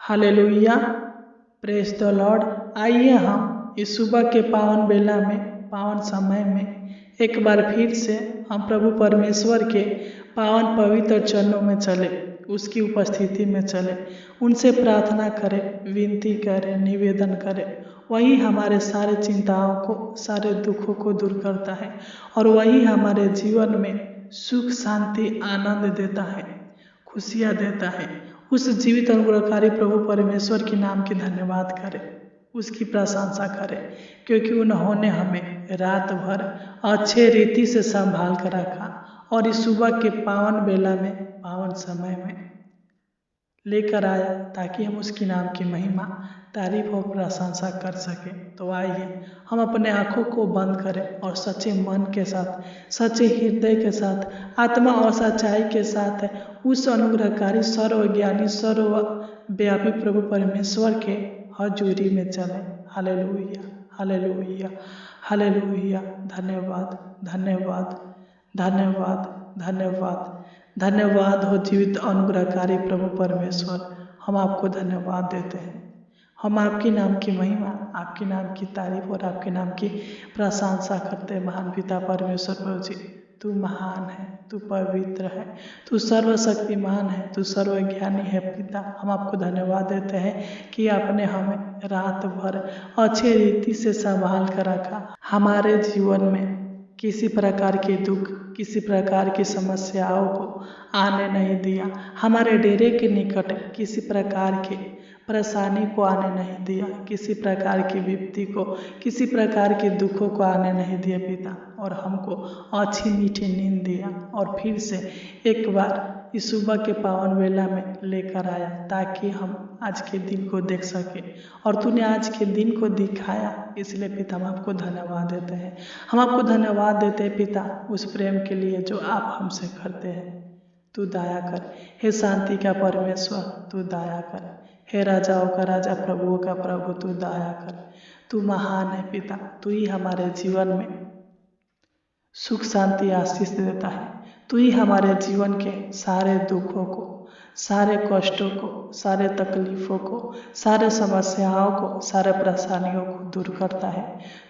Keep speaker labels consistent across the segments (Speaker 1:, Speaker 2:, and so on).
Speaker 1: Hallelujah, praise the Lord. आइए हम इस सुबह के पावन बेला में, पावन समय में एक बार फिर से हम प्रभु परमेश्वर के पावन पवित्र चरणों में चले, उसकी उपस्थिति में चले, उनसे प्रार्थना करें, विनती करें, निवेदन करें। वही हमारे सारे चिंताओं को, सारे दुखों को दूर करता है और वही हमारे जीवन में सुख, शांति, आनंद देता है, खुशियाँ देता है। उस जीवित अनुग्रहकारी प्रभु परमेश्वर के नाम की धन्यवाद करें, उसकी प्रशंसा करें, क्योंकि उन्होंने हमें रात भर अच्छे रीति से संभाल कर रखा और इस सुबह के पावन बेला में, पावन समय में लेकर आया ताकि हम उसकी नाम की महिमा, तारीफ और प्रशंसा कर सकें। तो आइए हम अपने आँखों को बंद करें और सच्चे मन के साथ, सच्चे हृदय के साथ, आत्मा और सच्चाई के साथ उस अनुग्रहकारी, सर्वज्ञानी, सर्वव्यापी प्रभु परमेश्वर के हजूरी में चलें। Hallelujah, hallelujah, hallelujah. धन्यवाद, धन्यवाद, धन्यवाद, धन्यवाद, धन्यवाद हो जीवित अनुग्रहकारी प्रभु परमेश्वर। हम आपको धन्यवाद देते हैं। हम आपके नाम की महिमा, आपके नाम की तारीफ और आपके नाम की प्रशंसा करते हैं। महान पिता परमेश्वर प्रभु जी, तू महान है, तू पवित्र है, तू सर्वशक्तिमान है, तू सर्वज्ञानी है। पिता, हम आपको धन्यवाद देते हैं कि आपने हमें रात भर अच्छे रीति से संभाल कर रखा। हमारे जीवन में किसी प्रकार के दुख, किसी प्रकार की समस्याओं को आने नहीं दिया। हमारे डेरे के निकट किसी प्रकार के परेशानी को आने नहीं दिया, किसी प्रकार की विपत्ति को, किसी प्रकार के दुखों को आने नहीं दिया पिता, और हमको अच्छी मीठी नींद दिया और फिर से एक बार इस सुबह के पावन वेला में लेकर आया ताकि हम आज के दिन को देख सके। और तूने आज के दिन को दिखाया, इसलिए पिता हम आपको धन्यवाद देते हैं। हम आपको धन्यवाद देते हैं पिता उस प्रेम के लिए जो आप हमसे करते हैं। तू दया कर हे शांति का परमेश्वर, तू दया कर हे राजाओं का राजा, प्रभुओं का प्रभु, तू दया कर। तू महान है पिता, तू ही हमारे जीवन में सुख, शांति, आशीष देता है। तू ही हमारे जीवन के सारे दुखों को, सारे कष्टों को, सारे तकलीफ़ों को, सारे समस्याओं को, सारे परेशानियों को दूर करता है।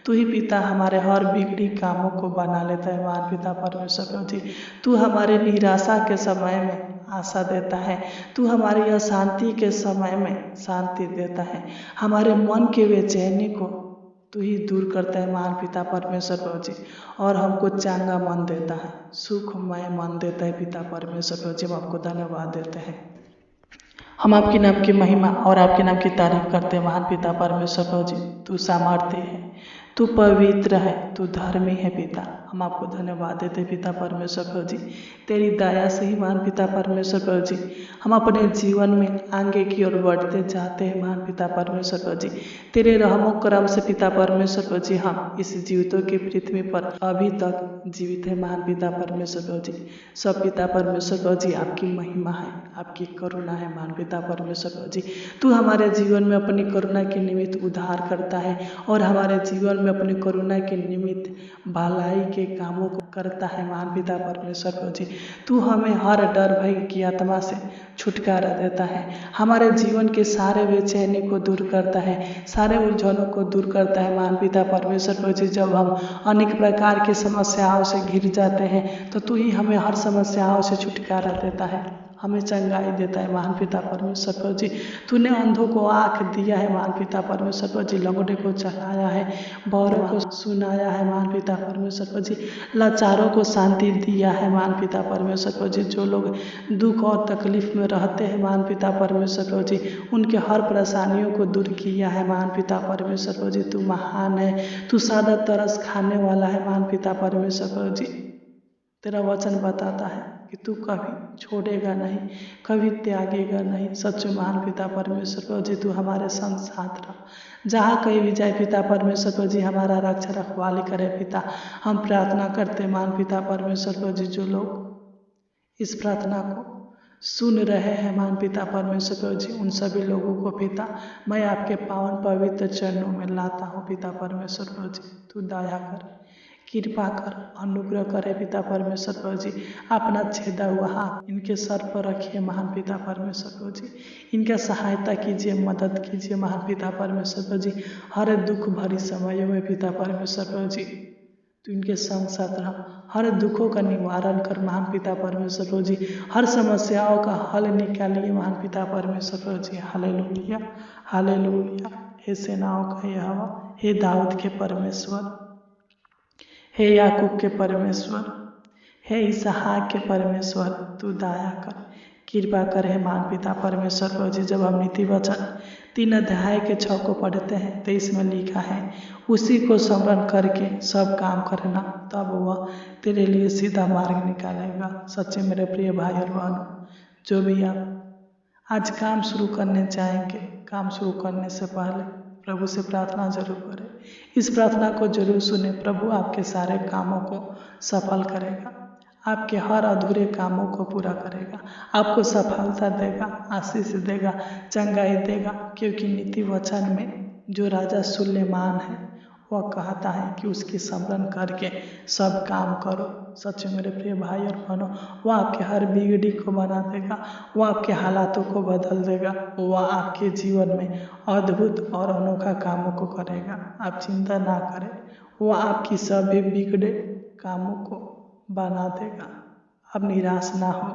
Speaker 1: तू ही पिता हमारे हर बिगड़ी कामों को बना लेता है। महान पिता परमेश्वर जी, तू हमारे निराशा के समय में आशा देता है, तू हमारी अशांति के समय में शांति देता है, हमारे मन के बेचैनी को तू ही दूर करता है। महान पिता परमेश्वर प्रभु जी, और हमको चंगा मन देता है, सुखमय मन देता है। पिता परमेश्वर प्रभु जी, हम आपको धन्यवाद देते हैं। हम आपके नाम की महिमा और आपके नाम की तारीफ करते हैं। महान पिता परमेश्वर प्रभु जी, तू सामर्थ्य है, तू पवित्र है, तू धर्मी है पिता। हम आपको धन्यवाद देते हैं पिता परमेश्वर प्रभु जी, तेरी दया से ही महान पिता परमेश्वर प्रभु जी हम अपने जीवन में आगे की ओर बढ़ते जाते हैं। महान पिता परमेश्वर प्रभु जी, तेरे रहमो करम से पिता परमेश्वर प्रभु जी हम इस जीवितों की पृथ्वी पर अभी तक जीवित है। महान पिता परमेश्वर प्रभु जी, सब पिता परमेश्वर प्रभु जी आपकी महिमा है, आपकी करुणा है। महान पिता परमेश्वर प्रभु जी, तू हमारे जीवन में अपनी करुणा के निमित्त उद्धार करता है और हमारे जीवन में अपनी करुणा के निमित्त भलाई के कामों को करता है। महान पिता परमेश्वर प्रभु जी, तू हमें हर डर भय की आत्मा से छुटकारा देता है, हमारे जीवन के सारे बेचैनी को दूर करता है, सारे उलझनों को दूर करता है। महान पिता परमेश्वर प्रभु जी, जब हम अनेक प्रकार की समस्याओं से घिर जाते हैं तो तू ही हमें हर समस्याओं से छुटकारा देता है, हमें चंगाई देता है। महान पिता परमेश्वर प्रभु जी, तूने अंधों को आँख दिया है। महान पिता परमेश्वर प्रभु जी, लंगड़े को चलाया है, बौरों को सुनाया है। महान पिता परमेश्वर प्रभु जी, लाचारों को शांति दिया है। महान पिता परमेश्वर प्रभु जी, जो लोग दुख और तकलीफ में रहते हैं, महान पिता परमेश्वर प्रभु जी, उनके हर परेशानियों को दूर किया है। महान पिता परमेश्वर प्रभु जी, तू महान है, तू सादा तरस खाने वाला है। महान पिता परमेश्वर प्रभु जी, तेरा वचन बताता है कि तू कभी छोड़ेगा नहीं, कभी त्यागेगा नहीं। सच महान पिता परमेश्वर प्रभु जी, तू हमारे संग साथ रह, जहाँ कहीं भी जाए पिता परमेश्वर प्रभु जी हमारा रक्षा रखवाली करे। पिता हम प्रार्थना करते महान पिता परमेश्वर प्रभु जी, जो लोग इस प्रार्थना को सुन रहे हैं महान पिता परमेश्वर प्रभु जी, उन सभी लोगों को पिता मैं आपके पावन पवित्र चरणों में लाता हूँ। पिता परमेश्वर प्रभु जी, तू दया कर कृपा कर, अनुग्रह करे पिता परमेश्वर प्रभु जी। अपना छेदा हुआ हाथ इनके सर पर रखिए महान पिता परमेश्वर प्रभु जी। इनका सहायता कीजिए, मदद कीजिए महान पिता परमेश्वर प्रभु जी। हर दुख भरी समय में पिता परमेश्वर प्रभु जी तो इनके संग साथ रह, हर दुखों का निवारण कर महान पिता परमेश्वर प्रभु जी। हर समस्याओं का हल निकालिए महान पिता परमेश्वर प्रभु जी। Hallelujah, hallelujah. हे सेनाओं का यहोवा, हे दाऊद के परमेश्वर, हे याकूब के परमेश्वर, हे इसहाक के परमेश्वर, तू दया कर, कृपा कर हे महान पिता परमेश्वर प्रभु जी। जब हम नीति वचन 3 अध्याय के 6 को पढ़ते हैं तो इसमें लिखा है, उसी को स्मरण करके सब काम करना, तब वह तेरे लिए सीधा मार्ग निकालेगा। सच्चे मेरे प्रिय भाई और बहनों, जो भी आप आज काम शुरू करने चाहेंगे, काम शुरू करने से पहले प्रभु से प्रार्थना जरूर करें। इस प्रार्थना को जरूर सुने। प्रभु आपके सारे कामों को सफल करेगा, आपके हर अधूरे कामों को पूरा करेगा, आपको सफलता देगा, आशीष देगा, चंगाई देगा। क्योंकि नीति वचन में जो राजा सुलेमान है वह कहता है कि उसकी स्मरण करके सब काम करो। सच मेरे प्रिय भाई और बहनों, वह आपके हर बिगड़ी को बना देगा, वह आपके हालातों को बदल देगा, वह आपके जीवन में अद्भुत और अनोखा कामों को करेगा। आप चिंता ना करें, वह आपकी सभी बिगड़े कामों को बना देगा। अब निराश ना हो,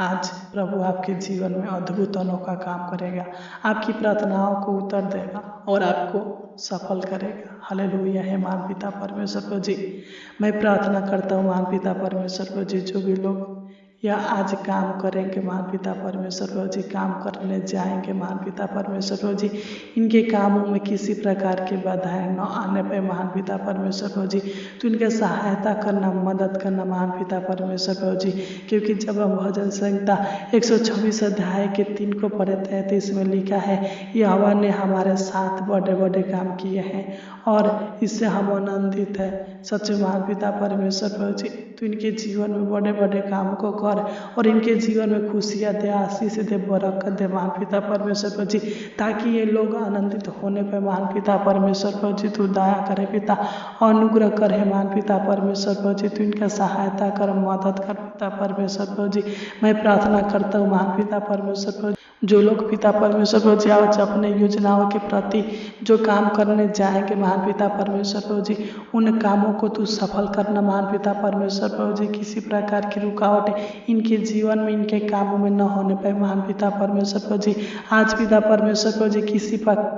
Speaker 1: आज प्रभु आपके जीवन में अद्भुत अनोखा काम करेगा, आपकी प्रार्थनाओं को उत्तर देगा और आपको सफल करेगा। हालेलुया है महान पिता परमेश्वर प्रभु जी। मैं प्रार्थना करता हूँ महान पिता परमेश्वर प्रभु जी, जो भी लोग या आज काम करेंगे महान पिता परमेश्वर प्रभु जी, काम करने जाएंगे महान पिता परमेश्वर प्रभु जी, इनके कामों में किसी प्रकार की बाधाएं न आने पे महान पिता परमेश्वर प्रभु जी तो इनके सहायता करना, मदद करना महान पिता परमेश्वर प्रभु जी। क्योंकि जब हम भजन संहिता 126 अध्याय के 3 को पढ़ते हैं तो इसमें लिखा है, यहोवा ने हमारे साथ बड़े बड़े काम किए हैं और इससे हम आनंदित है। सच्चे महान पिता परमेश्वर प्रभु जी तो इनके जीवन में बड़े बड़े काम को कर और इनके जीवन में खुशियाँ दे, आशीष दे, बरकत दे महान पिता परमेश्वर प्रभु जी, ताकि ये लोग आनंदित होने पर महान पिता परमेश्वर प्रभु जी तू दया करे पिता, अनुग्रह करे महान पिता परमेश्वर प्रभु जी, तू इनका सहायता कर, मदद कर पिता परमेश्वर प्रभु जी। मैं प्रार्थना करता हूँ महान पिता परमेश्वर प्रभु, जो लोग पिता परमेश्वर प्रभु जी आज अपने योजनाओं के प्रति जो काम करने जाएंगे महान पिता परमेश्वर प्रभु जी, उन कामों को तू सफल करना महान पिता परमेश्वर प्रभु जी। किसी प्रकार की रुकावट इनके जीवन में, इनके कामों में न होने पाए महान पिता परमेश्वर प्रभु जी। आज पिता परमेश्वर प्रभु जी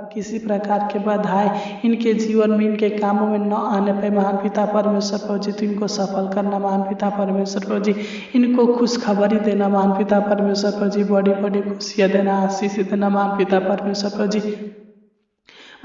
Speaker 1: किसी प्रकार के बाधाएं इनके जीवन में, इनके कामों में न आने पाए महान पिता परमेश्वर प्रभु जी, तो इनको सफल करना महान पिता परमेश्वर प्रभु जी। इनको खुशखबरी देना महान पिता परमेश्वर प्रभु जी, बड़ी बड़ी खुशियाँ देना, आशीष देना महान पिता परमेश्वर प्रभु जी।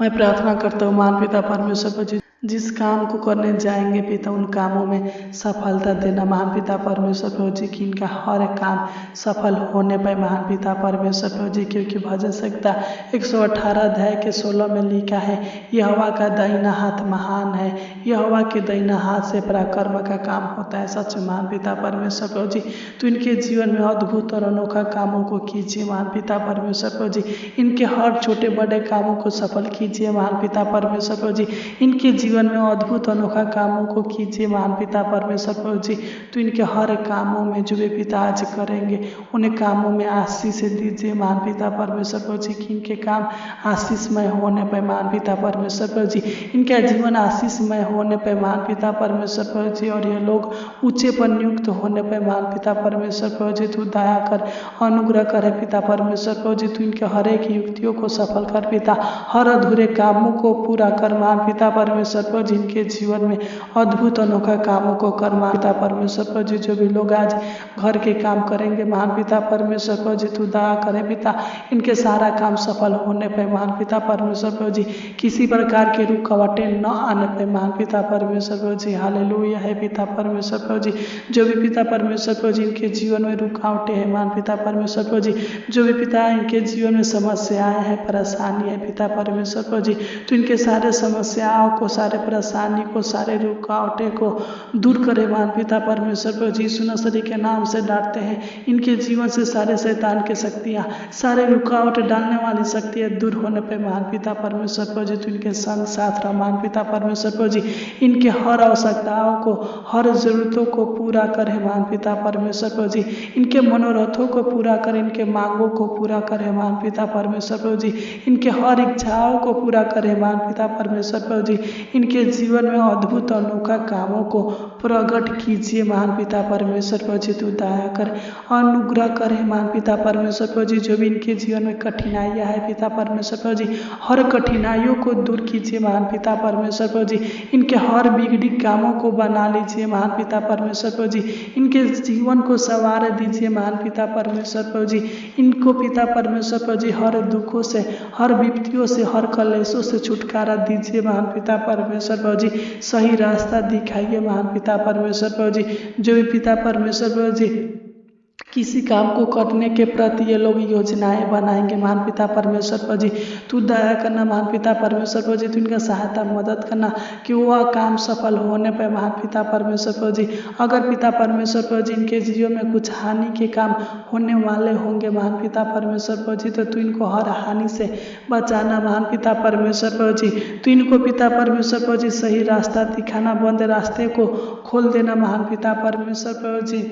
Speaker 1: मैं प्रार्थना करता हूँ महान पिता परमेश्वर प्रभु जी, जिस काम को करने जाएंगे पिता उन कामों में सफलता देना महान पिता परमेश्वर प्रभु जी, कि इनका हर काम सफल होने पर महान पिता परमेश्वर प्रभु जी। क्योंकि भजन संहिता 118 अध्याय के 16 में लिखा है, यहोवा का दाहिना हाथ महान है, यहोवा के दाहिना हाथ से पराक्रम का काम होता है। सच महान पिता परमेश्वर प्रभु जी तो इनके जीवन में अद्भुत और अनोखा कामों को कीजिए महान पिता परमेश्वर प्रभु जी। इनके हर छोटे बड़े कामों को सफल कीजिए महान पिता परमेश्वर प्रभु जी। इनके जीवन में अद्भुत अनोखा कामों को कीजिए महान पिता परमेश्वर प्रभु जी। तो इनके हर कामों में जो भी पिता आज करेंगे उन्हें कामों में आशीष दीजिए महान पिता परमेश्वर प्रभु जी, कि इनके काम आशीषमय होने पर महान पिता परमेश्वर प्रभु जी, इनका जीवन आशीषमय होने पर महान पिता परमेश्वर प्रभु जी, और ये लोग ऊंचे पर नियुक्त होने पर महान पिता परमेश्वर प्रभु जी तू दया कर, अनुग्रह करे पिता परमेश्वर प्रभु जी। तू इनके हर एक युक्तियों को सफल कर पिता, हर अधूरे कामों को पूरा कर महान पिता परमेश्वर प्रभु जी। इनके जीवन में अद्भुत अनोखा कामों को कर महान पिता परमेश्वर प्रभु जी। जो भी लोग आज घर के काम करेंगे महान पिता परमेश्वर प्रभु जी तू दया करे पिता, इनके सारा काम सफल होने पर महान पिता परमेश्वर प्रभु जी, किसी प्रकार की रुकावटें न आने पर महान पिता परमेश्वर प्रभु जी। हालेलुया है पिता परमेश्वर प्रभु जी। जो भी पिता परमेश्वर प्रभु जी इनके जीवन में रुकावटें हैं महान पिता परमेश्वर प्रभु जी, जो भी पिता इनके जीवन में समस्याएं हैं, परेशानी है पिता परमेश्वर प्रभु जी, तो इनके सारे समस्याओं को, सारे सारे परेशानी को, सारे रुकावटें को दूर करे महान पिता परमेश्वर प्रभु जी। यीशु नसरी के नाम से डांटते हैं, इनके जीवन से सारे शैतान की शक्तियाँ, सारे रुकावट डालने वाली शक्तियाँ दूर होने पे महान पिता परमेश्वर प्रभु जी तू इनके संग साथ रह महान पिता परमेश्वर प्रभु जी। इनके हर आवश्यकताओं को, हर जरूरतों को पूरा करे महान पिता परमेश्वर प्रभु जी। इनके मनोरथों को पूरा करे, इनके मांगों को पूरा करे महान पिता परमेश्वर प्रभु जी। इनके हर इच्छाओं को पूरा करे महान पिता परमेश्वर प्रभु जी। इनके जीवन में अद्भुत अनोखा कामों को प्रकट कीजिए महान पिता परमेश्वर प्रभु जी। तू दया कर, अनुग्रह करे महान पिता परमेश्वर प्रभु जी। जो भी इनके जीवन में कठिनाइयाँ है पिता परमेश्वर प्रभु जी, हर कठिनाइयों को दूर कीजिए महान पिता परमेश्वर प्रभु जी। इनके हर बिगड़ी कामों को बना लीजिए महान पिता परमेश्वर प्रभु जी। इनके जीवन को संवार दीजिए महान पिता परमेश्वर प्रभु जी। इनको पिता परमेश्वर प्रभु जी हर दुखों से, हर विपत्तियों से, हर कलेशों से छुटकारा दीजिए महान पिता परमेश्वर प्रभु जी। सही रास्ता दिखाइए महान पिता परमेश्वर प्रभु जी। जो भी पिता परमेश्वर प्रभु जी किसी काम को करने के प्रति ये लोग योजनाएं बनाएंगे महान पिता परमेश्वर प्रभु जी, तू दया करना महान पिता परमेश्वर प्रभु जी। तू इनका सहायता मदद करना कि वह काम सफल होने पर महान पिता परमेश्वर प्रभु जी। अगर पिता परमेश्वर प्रभु जी इनके जीवन में कुछ हानि के काम होने वाले होंगे महान पिता परमेश्वर प्रभु जी, तो तू इनको हर हानि से बचाना महान पिता परमेश्वर प्रभु जी। तू इनको पिता परमेश्वर प्रभु जी सही रास्ता दिखाना, बंद रास्ते को खोल देना महान पिता परमेश्वर प्रभु जी।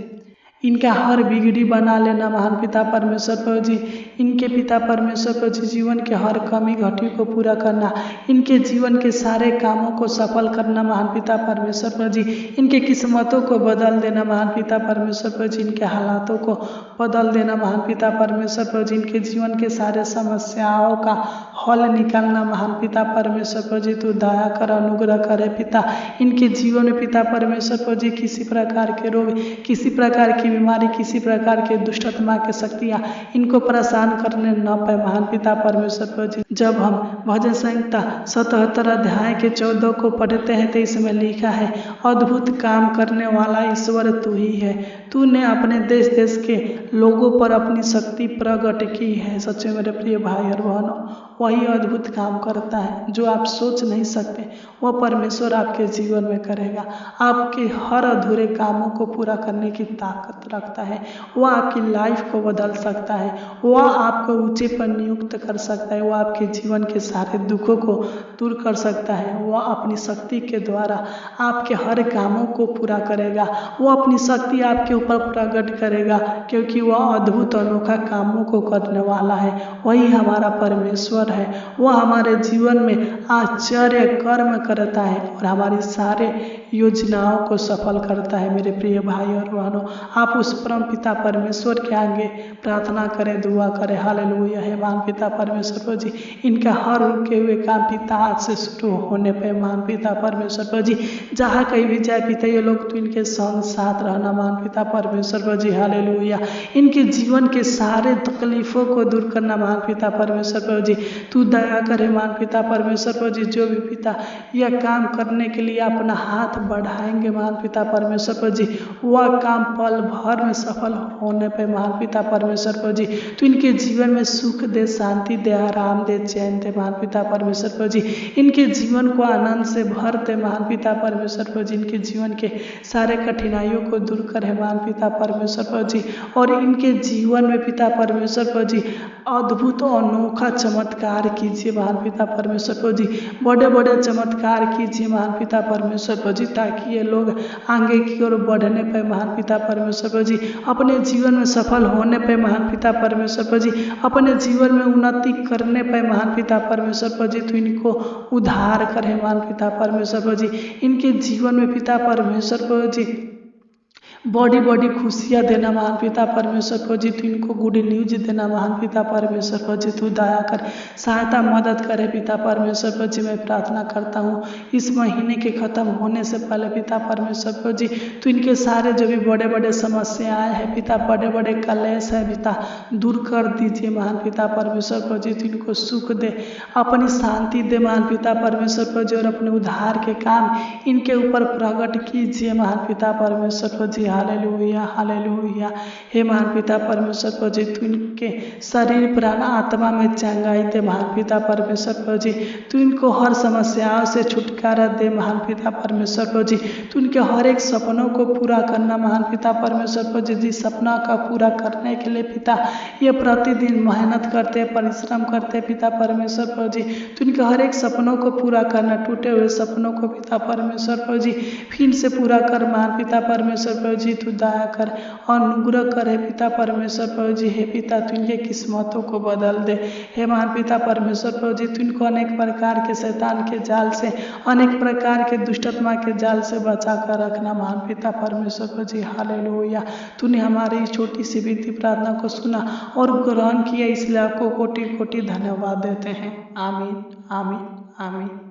Speaker 1: इनका हर बिगड़ी बना लेना महान पिता परमेश्वर प्रभु जी। इनके पिता परमेश्वर प्रभु जी जीवन के हर कमी घटी को पूरा करना, इनके जीवन के सारे कामों को सफल करना महान पिता परमेश्वर प्रभु जी। इनके किस्मतों को बदल देना महान पिता परमेश्वर प्रभु जी। इनके हालातों को बदल देना महान पिता परमेश्वर प्रभु जी। इनके जीवन के सारे समस्याओं का हल निकालना महान पिता परमेश्वर प्रभु जी। तू दया कर, अनुग्रह करे पिता। इनके जीवन में पिता परमेश्वर प्रभु जी किसी प्रकार के रोग, किसी प्रकार की बीमारी, किसी प्रकार के दुष्ट आत्मा के शक्तियाँ इनको परेशान करने न पाए महान पिता परमेश्वर प्रभु जी। जब हम भजन संहिता 77 अध्याय के 14 को पढ़ते हैं तो इसमें लिखा है, अद्भुत काम करने वाला ईश्वर तू ही है। तूने अपने देश देश के लोगों पर अपनी शक्ति प्रकट की है। सच्चे मेरे प्रिय भाई और बहनों, वही अद्भुत काम करता है जो आप सोच नहीं सकते, वह परमेश्वर आपके जीवन में करेगा। आपके हर अधूरे कामों को पूरा करने की ताकत रखता है। वह आपकी लाइफ को बदल सकता है, वह आपको ऊंचे पर नियुक्त कर सकता है, वह आपके जीवन के सारे दुखों को दूर कर सकता है। वह अपनी शक्ति के द्वारा आपके हर कामों को पूरा करेगा। वह अपनी शक्ति आपके ऊपर प्रकट करेगा, क्योंकि वह अद्भुत अनोखा कामों को करने वाला है। वही हमारा परमेश्वर है। वह हमारे जीवन में आश्चर्य कर्म करता है और हमारी सारे योजनाओं को सफल करता है। मेरे प्रिय भाई और बहनों, आप उस परम पिता परमेश्वर के आगे प्रार्थना करें, दुआ करें। हालेलुया है महान पिता परमेश्वर प्रभु जी। इनका हर रुके हुए काम पिता आज से शुरू होने पे महान पिता परमेश्वर प्रभु जी, जहाँ कहीं भी जाए पिता ये लोग तो इनके संग साथ रहना महान पिता परमेश्वर प्रभु जी। हालेलुया। इनके जीवन के सारे तकलीफों को दूर करना महान पिता परमेश्वर प्रभु जी। तू दया करे महान पिता परमेश्वर प्रभु जी। जो भी पिता यह काम करने के लिए अपना हाथ बढ़ाएंगे महान पिता परमेश्वर प्रभु जी, वह काम पल भर में सफल होने पे महान पिता परमेश्वर प्रभु जी। तो इनके जीवन में सुख दे, शांति दे, आराम दे, चैन दे महान पिता परमेश्वर प्रभु जी। इनके जीवन को आनंद से भर दे महान पिता परमेश्वर प्रभु जी। इनके जीवन के सारे कठिनाइयों को दूर करे महान पिता परमेश्वर प्रभु जी। और इनके जीवन में पिता परमेश्वर प्रभु जी अद्भुत अनोखा चमत्कार कीजिए महान पिता परमेश्वर प्रभु जी। बड़े बड़े चमत्कार कीजिए महान पिता परमेश्वर प्रभु जी, ताकि ये लोग आगे की ओर बढ़ने पे महान पिता परमेश्वर प्रभु जी, अपने जीवन में सफल होने पे महान पिता परमेश्वर प्रभु जी, अपने जीवन में उन्नति करने पे महान पिता परमेश्वर प्रभु जी, तो इनको उद्धार करे महान पिता परमेश्वर प्रभु जी। इनके जीवन में पिता परमेश्वर प्रभु जी बड़ी बड़ी खुशियाँ देना महान पिता परमेश्वर प्रभु जी। तू इनको गुड न्यूज देना महान पिता परमेश्वर प्रभु जी। तू दया कर, सहायता मदद करे पिता परमेश्वर प्रभु जी। मैं प्रार्थना करता हूँ इस महीने के खत्म होने से पहले पिता परमेश्वर प्रभु जी, तो इनके सारे जो भी बड़े बड़े समस्याएं हैं पिता, बड़े बड़े कलेश है पिता, दूर कर दीजिए महान पिता परमेश्वर प्रभु जी। तो इनको सुख दे, अपनी शांति दे महान पिता परमेश्वर प्रभु जी, और अपने उद्धार के काम इनके ऊपर प्रकट कीजिए महान पिता परमेश्वर प्रभु जी। Hallelujah hallelujah. हे महान पिता परमेश्वर प्रभु जी, तू इनके शरीर प्राण आत्मा में चंगाई दे महान पिता परमेश्वर प्रभु जी। तू इनको हर समस्याओं से छुटकारा दे महान पिता परमेश्वर प्रभु जी। तू इनके हर एक सपनों को पूरा करना महान पिता परमेश्वर प्रभु जी। जिस सपना का पूरा करने के लिए पिता ये प्रतिदिन मेहनत करते परिश्रम करते पिता परमेश्वर प्रभु जी, तू इनके हर एक सपनों को पूरा करना। टूटे हुए सपनों को पिता परमेश्वर प्रभु जी फिर से पूरा कर महान पिता परमेश्वर प्रभु जी। तू दया कर और अनुग्रह कर हे पिता परमेश्वर प्रभु जी। हे पिता तू इनके किस्मतों को बदल दे। हे महान पिता परमेश्वर प्रभु जी, तू इनको अनेक प्रकार के शैतान के जाल से, अनेक प्रकार के दुष्टात्मा के जाल से बचा कर रखना महान पिता परमेश्वर प्रभु जी। हालेलुया। तूने हमारी छोटी सी विनती प्रार्थना को सुना और ग्रहण किया, इसलिए आपको कोटि कोटि धन्यवाद देते हैं। आमीन आमीन आमीन।